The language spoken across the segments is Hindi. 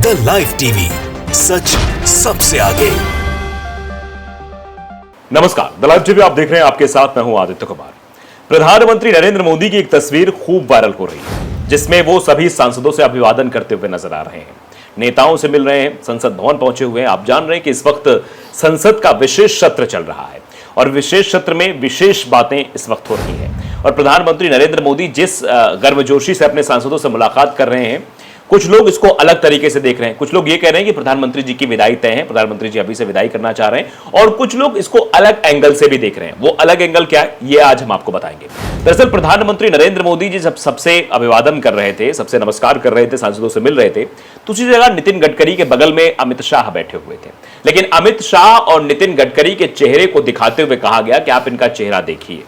द लाइव टीवी, सच सबसे आगे। नमस्कार, द लाइव टीवी आप देख रहे हैं, आपके साथ मैं हूं आदित्य कुमार। प्रधानमंत्री नरेंद्र मोदी की एक तस्वीर खूब वायरल हो रही है, जिसमें वो सभी सांसदों से अभिवादन करते हुए नजर आ रहे हैं, नेताओं से मिल रहे हैं, संसद भवन पहुंचे हुए हैं। आप जान रहे हैं कि इस वक्त संसद का विशेष सत्र चल रहा है और विशेष सत्र में विशेष बातें इस वक्त हो रही हैं और प्रधानमंत्री नरेंद्र मोदी जिस गर्मजोशी से अपने सांसदों से मुलाकात कर रहे हैं, कुछ लोग इसको अलग तरीके से देख रहे हैं। कुछ लोग ये कह रहे हैं कि प्रधानमंत्री जी की विदाई तय है, प्रधानमंत्री जी अभी से विदाई करना चाह रहे हैं, और कुछ लोग इसको अलग एंगल से भी देख रहे हैं। वो अलग एंगल क्या है, ये आज हम आपको बताएंगे। दरअसल प्रधानमंत्री नरेंद्र मोदी जी जब सबसे अभिवादन कर रहे थे, सबसे नमस्कार कर रहे थे, सांसदों से मिल रहे थे, तो उसी जगह नितिन गडकरी के बगल में अमित शाह बैठे हुए थे। लेकिन अमित शाह और नितिन गडकरी के चेहरे को दिखाते हुए कहा गया कि आप इनका चेहरा देखिए,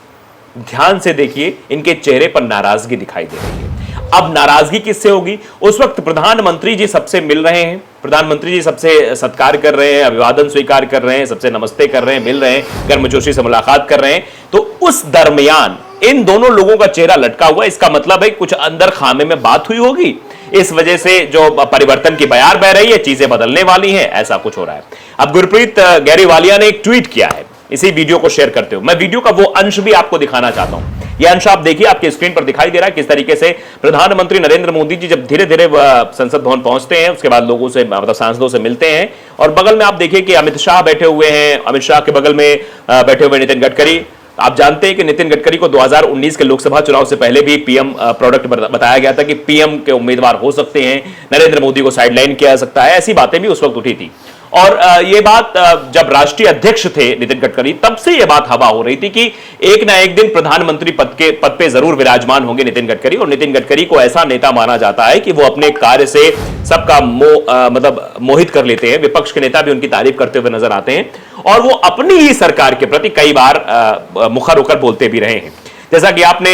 ध्यान से देखिए, इनके चेहरे पर नाराजगी दिखाई दे रही है। अब नाराजगी किससे होगी? उस वक्त प्रधानमंत्री जी सबसे मिल रहे हैं, प्रधानमंत्री जी सबसे सत्कार कर रहे हैं, अभिवादन स्वीकार कर रहे हैं, सबसे नमस्ते कर रहे हैं, मिल रहे हैं, गर्मजोशी से मुलाकात कर रहे हैं। तो उस दरमियान इन दोनों लोगों का चेहरा लटका हुआ, इसका मतलब है कुछ अंदर खामे में बात हुई होगी, इस वजह से जो परिवर्तन की बयार बह रही है, चीजें बदलने वाली हैं, ऐसा कुछ हो रहा है। अब गुरप्रीत गैरीवालिया ने एक ट्वीट किया है इसी वीडियो को शेयर करते हुए। मैं वीडियो का वो अंश भी आपको दिखाना चाहता हूं। यह अंश आप देखिए, आपके स्क्रीन पर दिखाई दे रहा है किस तरीके से प्रधानमंत्री नरेंद्र मोदी जी जब धीरे धीरे संसद भवन पहुंचते हैं, उसके बाद लोगों से, मतलब सांसदों से मिलते हैं, और बगल में आप देखिए कि अमित शाह बैठे हुए हैं, अमित शाह के बगल में बैठे हुए नितिन गडकरी। आप जानते हैं कि नितिन गडकरी को 2019 के लोकसभा चुनाव से पहले भी पीएम प्रोडक्ट बताया गया था कि पीएम के उम्मीदवार हो सकते हैं, नरेंद्र मोदी को साइडलाइन किया जा सकता है, ऐसी बातें भी उस वक्त उठी थी। और ये बात जब राष्ट्रीय अध्यक्ष थे नितिन गडकरी, तब से ये बात हवा हो रही थी कि एक ना एक दिन प्रधानमंत्री पद पे जरूर विराजमान होंगे नितिन गडकरी। और नितिन गडकरी को ऐसा नेता माना जाता है कि वो अपने कार्य से सबका मतलब मोहित कर लेते हैं। विपक्ष के नेता भी उनकी तारीफ करते हुए नजर आते हैं और वो अपनी ही सरकार के प्रति कई बार मुखर होकर बोलते भी रहे हैं। जैसा कि आपने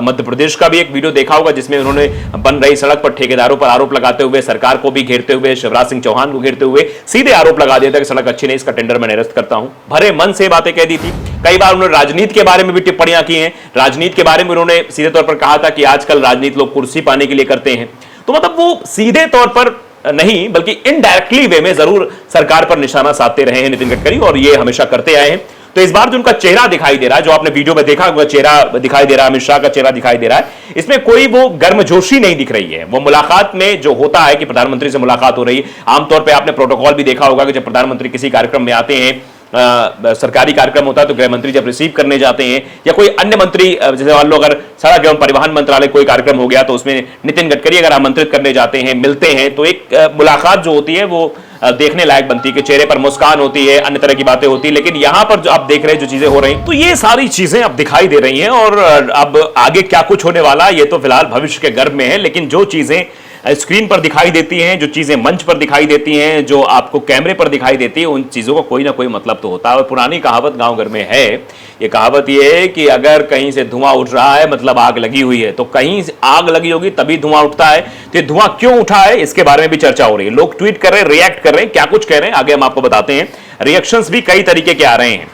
मध्य प्रदेश का भी एक वीडियो देखा होगा, जिसमें उन्होंने बन रही सड़क पर ठेकेदारों पर आरोप लगाते हुए, सरकार को भी घेरते हुए, शिवराज सिंह चौहान को घेरते हुए सीधे आरोप लगा दिया था कि सड़क अच्छी नहीं, इसका टेंडर मैं निरस्त करता हूं। भरे मन से बातें कह दी थी। कई बार उन्होंने राजनीति के बारे में भी टिप्पणियां की हैं। राजनीति के बारे में उन्होंने सीधे तौर पर कहा था कि आजकल राजनीति लोग कुर्सी पाने के लिए करते हैं। तो मतलब वो सीधे तौर पर नहीं, बल्कि इनडायरेक्टली वे में जरूर सरकार पर निशाना साधते रहे हैं नितिन गडकरी, और ये हमेशा करते आए हैं। तो इस बार जो उनका चेहरा दिखाई दे रहा है, जो आपने वीडियो में देखा, उनका चेहरा दिखाई दे रहा है, अमित शाह का चेहरा दिखाई दे रहा है, इसमें कोई वो गर्मजोशी नहीं दिख रही है। वो मुलाकात में जो होता है कि प्रधानमंत्री से मुलाकात हो रही है, आमतौर पर आपने प्रोटोकॉल भी देखा होगा कि जब प्रधानमंत्री किसी कार्यक्रम में आते हैं, सरकारी कार्यक्रम होता है, तो गृह मंत्री जब रिसीव करने जाते हैं या कोई अन्य मंत्री, जैसे मान लो अगर सड़क एवं परिवहन मंत्रालय कोई कार्यक्रम हो गया, तो उसमें नितिन गडकरी अगर आमंत्रित करने जाते हैं, मिलते हैं, तो एक मुलाकात जो होती है वो देखने लायक बनती है कि चेहरे पर मुस्कान होती है, अन्य तरह की बातें होती है। लेकिन यहां पर जो आप देख रहे हैं, जो चीजें हो रही हैं, तो ये सारी चीजें अब दिखाई दे रही हैं। और अब आगे क्या कुछ होने वाला, ये तो फिलहाल भविष्य के गर्भ में है। लेकिन जो चीजें स्क्रीन पर दिखाई देती हैं, जो चीजें मंच पर दिखाई देती हैं, जो आपको कैमरे पर दिखाई देती है, उन चीजों का कोई ना कोई मतलब तो होता है। और पुरानी कहावत गांव घर में है, ये कहावत ये है कि अगर कहीं से धुआं उठ रहा है मतलब आग लगी हुई है, तो कहीं आग लगी होगी तभी धुआं उठता है। तो ये धुआं क्यों उठा है, इसके बारे में भी चर्चा हो रही है। लोग ट्वीट कर रहे हैं, रिएक्ट कर रहे हैं, क्या कुछ कह रहे हैं आगे हम आपको बताते हैं। रिएक्शंस भी कई तरीके के आ रहे हैं।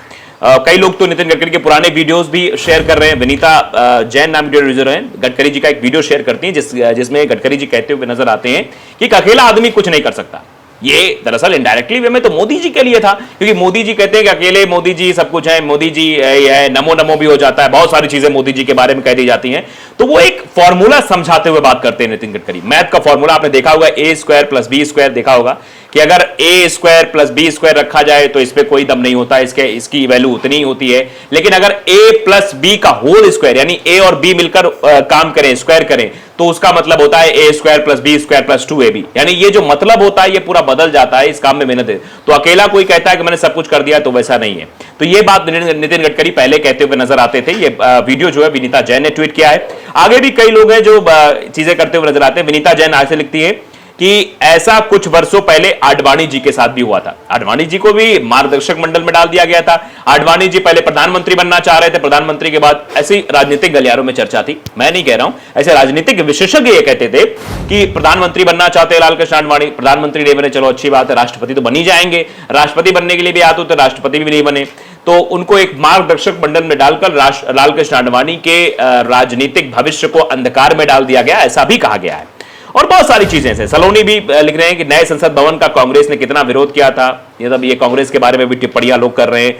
कई लोग तो नितिन गडकरी के पुराने वीडियोस भी शेयर कर रहे हैं। विनीता जैन नाम के यूजर हैं, गडकरी जी का एक वीडियो शेयर करती हैं जिसमें गडकरी जी कहते हुए नजर आते हैं कि एक अकेला आदमी कुछ नहीं कर सकता। ये दरअसल इनडायरेक्टली वे में तो मोदी जी के लिए था, क्योंकि मोदी जी कहते हैं कि अकेले मोदी जी सब कुछ है, मोदी जी है, नमो नमो भी हो जाता है, बहुत सारी चीजें मोदी जी के बारे में कह दी जाती हैं। तो वो एक फॉर्मूला समझाते हुए बात करते हैं नितिन गडकरी। मैथ का फॉर्मूला आपने देखा होगा, a² + b² देखा होगा कि अगर a² + b² रखा जाए तो इस पे कोई दम नहीं होता, इसकी वैल्यू उतनी ही होती है। लेकिन अगर a + b का होल स्क्वायर, यानी a और b मिलकर काम करें, स्क्वायर करें, तो उसका मतलब होता है a² + b² + 2ab। यानी ये जो मतलब होता है ये पूरा बदल जाता है, इस काम में मेहनत है। तो अकेला कोई कहता है कि मैंने सब कुछ कर दिया, तो वैसा नहीं है। तो ये बात नितिन गडकरी पहले कहते हुए नजर आते थे। ये वीडियो जो है विनीता जैन ने ट्वीट किया है। आगे भी कई लोग हैं जो चीजें करते हुए नजर आते हैं। विनीता जैन आगे लिखती है कि ऐसा कुछ वर्षों पहले आडवाणी जी के साथ भी हुआ था। आडवाणी जी को भी मार्गदर्शक मंडल में डाल दिया गया था। आडवाणी जी पहले प्रधानमंत्री बनना चाह रहे थे, प्रधानमंत्री के बाद ऐसी राजनीतिक गलियारों में चर्चा थी। मैं नहीं कह रहा हूं, ऐसे राजनीतिक विशेषज्ञ ये कहते थे कि प्रधानमंत्री बनना चाहते हैं लालकृष्ण आडवाणी, प्रधानमंत्री नहीं बने, चलो अच्छी बात है, राष्ट्रपति तो बन ही जाएंगे। राष्ट्रपति बनने के लिए भी आते तो राष्ट्रपति भी नहीं बने, तो उनको एक मार्गदर्शक मंडल में डालकर लालकृष्ण आडवाणी के राजनीतिक भविष्य को अंधकार में डाल दिया गया, ऐसा भी कहा गया है। और बहुत सारी चीजें हैं। सलोनी भी लिख रहे हैं कि नए संसद भवन का कांग्रेस ने कितना विरोध किया था, ये कांग्रेस के बारे में भी टिप्पणियां लोग कर रहे हैं।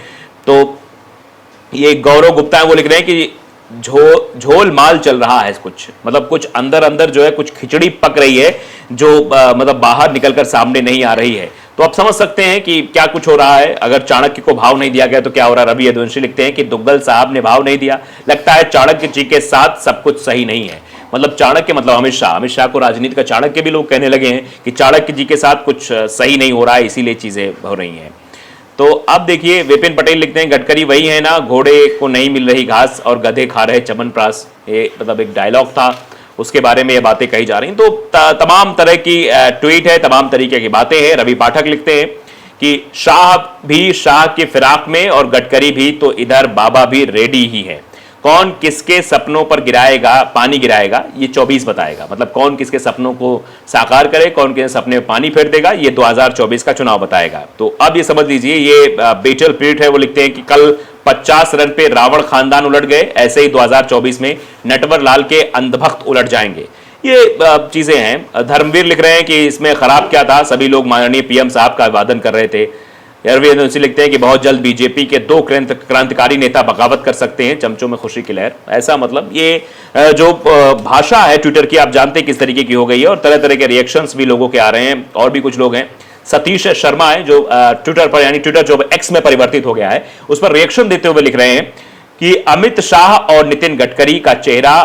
तो ये गौरव गुप्ता है, वो लिख रहे हैं कि झोल माल चल रहा है कुछ, मतलब कुछ अंदर अंदर जो है कुछ खिचड़ी पक रही है जो मतलब बाहर निकलकर सामने नहीं आ रही है। तो आप समझ सकते हैं कि क्या कुछ हो रहा है। अगर चाणक्य को भाव नहीं दिया गया तो क्या हो रहा है। रवि यदुवंशी लिखते हैं कि दुग्गल साहब ने भाव नहीं दिया, लगता है चाणक्य जी के साथ सब कुछ सही नहीं है। मतलब चाणक्य मतलब अमित शाह को राजनीति का चाणक्य भी लोग कहने लगे हैं कि चाणक्य जी के साथ कुछ सही नहीं हो रहा है, इसीलिए चीजें हो रही हैं। तो अब देखिए विपिन पटेल लिखते हैं गडकरी वही है ना, घोड़े को नहीं मिल रही घास और गधे खा रहे चमनप्राश। ये मतलब एक डायलॉग था, उसके बारे में ये बातें कही जा रही हैं। तो तमाम तरह की ट्वीट है, तमाम तरीके की बातें हैं। रवि पाठक लिखते हैं कि शाह भी शाह के फिराक में और गडकरी भी, तो इधर बाबा भी रेडी ही है। कौन किसके सपनों पर पानी गिराएगा ये 24 बताएगा। मतलब कौन किसके सपनों को साकार करे, कौन किसके सपने में पानी फेर देगा, ये 2024 का चुनाव बताएगा। तो अब ये समझ लीजिए, ये बेचल पीठ है, वो लिखते हैं कि कल 50 रन पे रावण खानदान उलट गए, ऐसे ही 2024 में नटवर लाल के अंधभक्त उलट जाएंगे। ये चीजें हैं। धर्मवीर लिख रहे हैं कि इसमें खराब क्या था, सभी लोग माननीय पीएम साहब का अभिवादन कर रहे थे। रवि यदुवंशी लिखते हैं कि बहुत जल्द बीजेपी के 2 क्रांतिकारी नेता बगावत कर सकते हैं, चमचों में खुशी की लहर। ऐसा मतलब ये जो भाषा है ट्विटर की, आप जानते हैं किस तरीके की हो गई है और तरह तरह के रिएक्शंस भी लोगों के आ रहे हैं। और भी कुछ लोग हैं, सतीश शर्मा है जो ट्विटर पर, यानी ट्विटर जो एक्स में परिवर्तित हो गया है, उस पर रिएक्शन देते हुए लिख रहे हैं कि अमित शाह और नितिन गडकरी का चेहरा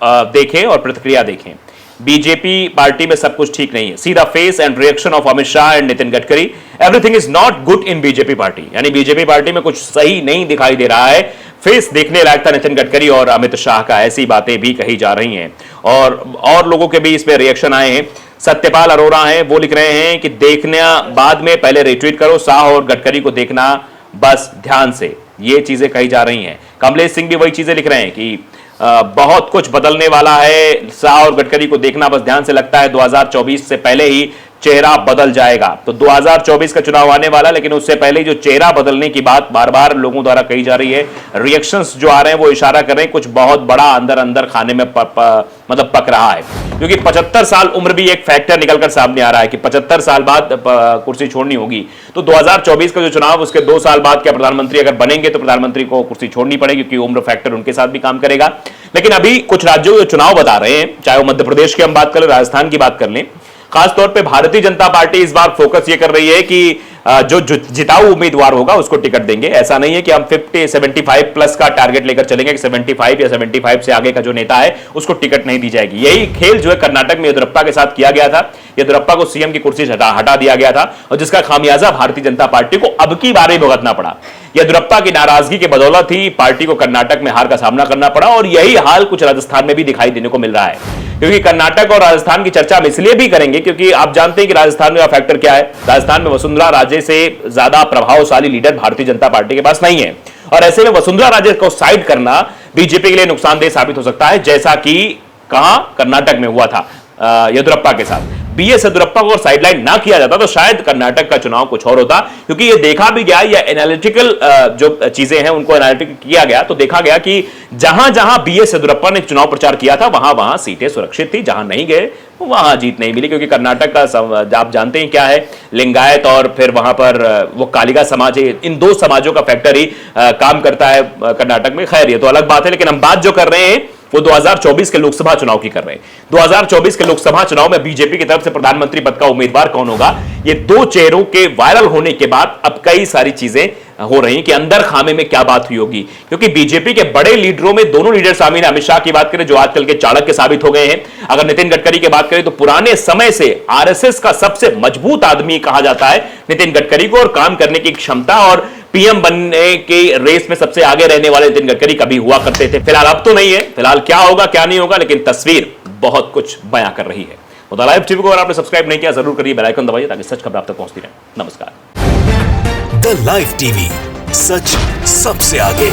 देखें और प्रतिक्रिया देखें। बीजेपी पार्टी में सब कुछ ठीक नहीं है। See the face and reaction of Amit Shah and Nitin Gadkari, everything is not good in BJP party. यानी बीजेपी पार्टी में कुछ सही नहीं दिखाई दे रहा है। फेस देखने लायक था नितिन गडकरी और अमित शाह का, ऐसी बातें भी कही जा रही हैं। और लोगों के भी इसमें रिएक्शन आए हैं। सत्यपाल अरोरा हैं, वो लिख रहे हैं कि देखना बाद में, पहले रिट्वीट करो, शाह और गडकरी को देखना बस ध्यान से। ये चीजें कही जा रही हैं। कमलेश सिंह भी वही चीजें लिख रहे हैं कि बहुत कुछ बदलने वाला है, शाह और गडकरी को देखना बस ध्यान से, लगता है 2024 से पहले ही चेहरा बदल जाएगा। तो 2024 का चुनाव आने वाला, लेकिन उससे पहले जो चेहरा बदलने की बात बार बार लोगों द्वारा कही जा रही है, रिएक्शंस जो आ रहे हैं वो इशारा कर रहे हैं कुछ बहुत बड़ा अंदर अंदर खाने में मतलब पक रहा है। क्योंकि 75 साल उम्र भी एक फैक्टर निकलकर सामने आ रहा है कि 75 साल बाद कुर्सी छोड़नी होगी। तो 2024 का जो चुनाव, उसके 2 साल बाद क्या प्रधानमंत्री अगर बनेंगे तो प्रधानमंत्री को कुर्सी छोड़नी पड़ेगी, क्योंकि उम्र फैक्टर उनके साथ भी काम करेगा। लेकिन अभी कुछ राज्यों के चुनाव बता रहे हैं, चाहे वो मध्य प्रदेश की हम बात कर लें, राजस्थान की बात कर लें, खासतौर पे भारतीय जनता पार्टी इस बार फोकस ये कर रही है कि जो जिताऊ उम्मीदवार होगा उसको टिकट देंगे। ऐसा नहीं है कि हम 75 प्लस का टारगेट लेकर चलेंगे कि 75 या 75 से आगे का जो नेता है उसको टिकट नहीं दी जाएगी। यही खेल जो है कर्नाटक में येदियुरप्पा के साथ किया गया था। येदियुरप्पा को सीएम की कुर्सी से हटा दिया गया था और जिसका खामियाजा भारतीय जनता पार्टी को अब की बार भुगतना पड़ा। येदियुरप्पा की नाराजगी की बदौलत ही पार्टी को कर्नाटक में हार का सामना करना पड़ा और यही हाल कुछ राजस्थान में भी दिखाई देने को मिल रहा है। क्योंकि कर्नाटक और राजस्थान की चर्चा हम इसलिए भी करेंगे क्योंकि आप जानते हैं कि राजस्थान में फैक्टर क्या है। राजस्थान में वसुंधरा राजे से ज्यादा प्रभावशाली लीडर भारतीय जनता पार्टी के पास नहीं है और ऐसे में वसुंधरा राजे को साइड करना बीजेपी के लिए नुकसानदेह साबित हो सकता है, जैसा कि कहां कर्नाटक में हुआ था येदियुरप्पा के साथ। बीएस येदियुरप्पा को साइडलाइन ना किया जाता तो शायद कर्नाटक का चुनाव कुछ और होता, क्योंकि ये देखा भी गया, या एनालिटिकल जो चीजें हैं उनको एनालिटिकल किया गया तो देखा गया कि जहां जहां बीएस येदियुरप्पा ने चुनाव प्रचार किया था वहां वहां सीटें सुरक्षित थी, जहां नहीं गए वहां जीत नहीं मिली। क्योंकि कर्नाटक का आप जानते हैं क्या है, लिंगायत और फिर वहां पर वो कालिगा समाज है, इन 2 समाजों का फैक्टर ही काम करता है कर्नाटक में। खैर ये तो अलग बात है, लेकिन हम बात जो कर रहे हैं वो 2024 के लोकसभा चुनाव की कर रहे हैं। 2024 के लोकसभा चुनाव में बीजेपी की तरफ से प्रधानमंत्री पद का उम्मीदवार कौन होगा, ये 2 चेहरों के वायरल होने के बाद अब कई सारी चीजें हो रही हैं कि अंदर खामे में क्या बात हुई होगी। क्योंकि बीजेपी के बड़े लीडरों में दोनों लीडर शामिल हैं। अमित शाह की बात करें जो आजकल के चाणक्य साबित हो गए हैं, अगर नितिन गडकरी की बात करें तो पुराने समय से आरएसएस का सबसे मजबूत आदमी कहा जाता है नितिन गडकरी को, और काम करने की क्षमता और पीएम बनने के रेस में सबसे आगे रहने वाले नितिन गडकरी कभी हुआ करते थे। फिलहाल अब तो नहीं है, फिलहाल क्या होगा क्या नहीं होगा, लेकिन तस्वीर बहुत कुछ बयां कर रही है। मुद्दा लाइव टीवी को अगर आपने सब्सक्राइब नहीं किया जरूर करिए, बेल आइकन दबाइए ताकि सच खबर आप तक पहुंचती रहे। नमस्कार। द लाइव टीवी, सच सबसे आगे।